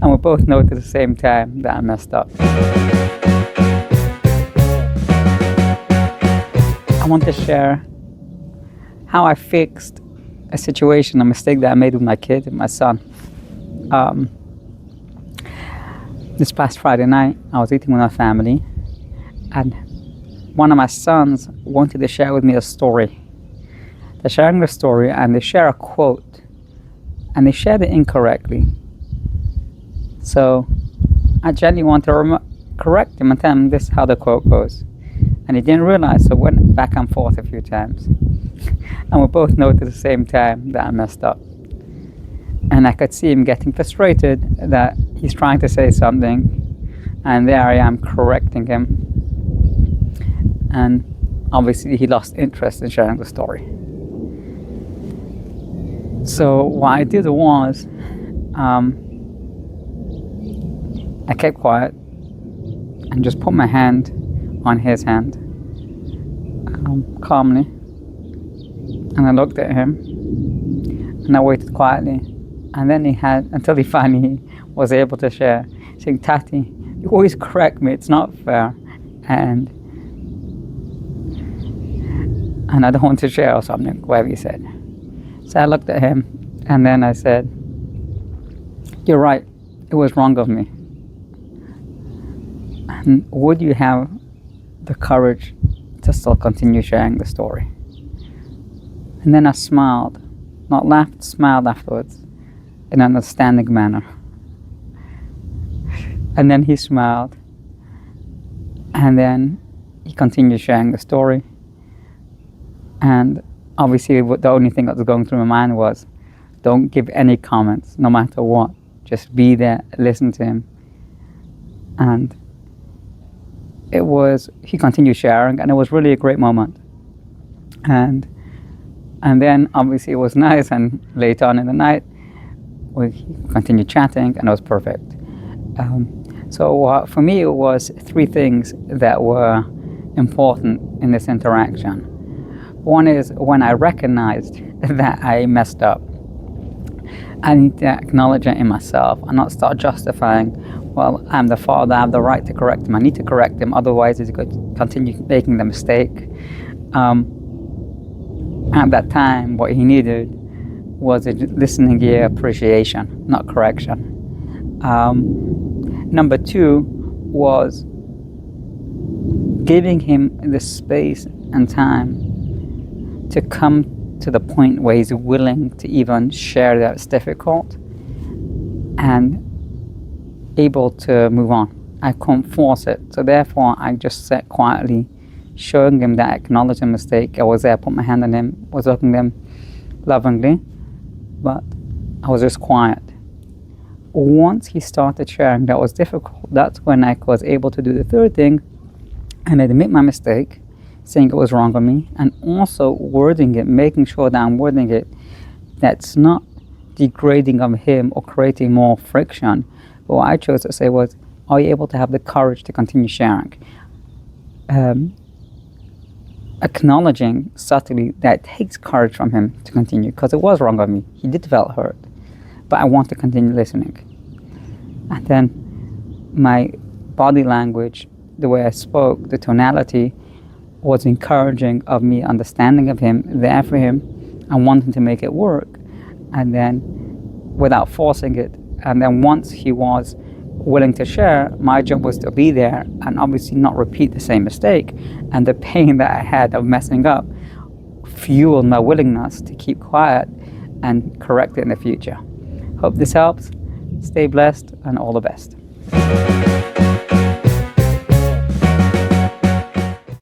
And we both know at the same time that I messed up. I want to share how I fixed a situation, a mistake that I made with my kid, my son. This past Friday night, I was eating with my family, and one of my sons wanted to share with me a story. They're sharing the story, and they share a quote, and they shared it incorrectly. So I gently want to correct him and tell him this is how the quote goes. And he didn't realize, so went back and forth a few times. And we both know at the same time that I messed up. And I could see him getting frustrated that he's trying to say something, and there I am correcting him. And obviously he lost interest in sharing the story. So what I did was, I kept quiet and just put my hand on his hand, calmly. And I looked at him, and I waited quietly. And then until he finally was able to share, saying, "Tati, you always correct me, it's not fair. And I don't want to share," or something, whatever he said. So I looked at him, and then I said, "You're right, it was wrong of me. And would you have the courage to still continue sharing the story?" And then I smiled, not laughed, smiled afterwards, in an understanding manner. And then he smiled, and then he continued sharing the story. And obviously the only thing that was going through my mind was, don't give any comments, no matter what. Just be there, listen to him. And he continued sharing, and it was really a great moment. And then obviously it was nice, and later on in the night, we continued chatting, and it was perfect. So for me, it was three things that were important in this interaction. One is, when I recognized that I messed up, I need to acknowledge it in myself and not start justifying, well, I'm the father, I have the right to correct him. I need to correct him, otherwise he's going to continue making the mistake. At that time, what he needed was a listening ear, appreciation, not correction. Number two was giving him the space and time to come to the point where he's willing to even share that it's difficult and able to move on. I couldn't force it, so therefore I just sat quietly, showing him that I acknowledged a mistake. I was there, put my hand on him, was looking at him lovingly, but I was just quiet. Once he started sharing that was difficult, that's when I was able to do the third thing and admit my mistake, saying it was wrong on me, and also wording it, making sure that I'm wording it that's not degrading of him or creating more friction. But what I chose to say was, are you able to have the courage to continue sharing? Acknowledging subtly that it takes courage from him to continue, because it was wrong of me. He did feel hurt, but I want to continue listening. And then my body language, the way I spoke, the tonality, was encouraging of me, understanding of him, there for him, and wanting to make it work. And then without forcing it. And then once he was willing to share, my job was to be there and obviously not repeat the same mistake. And the pain that I had of messing up fueled my willingness to keep quiet and correct it in the future. Hope this helps. Stay blessed, and all the best.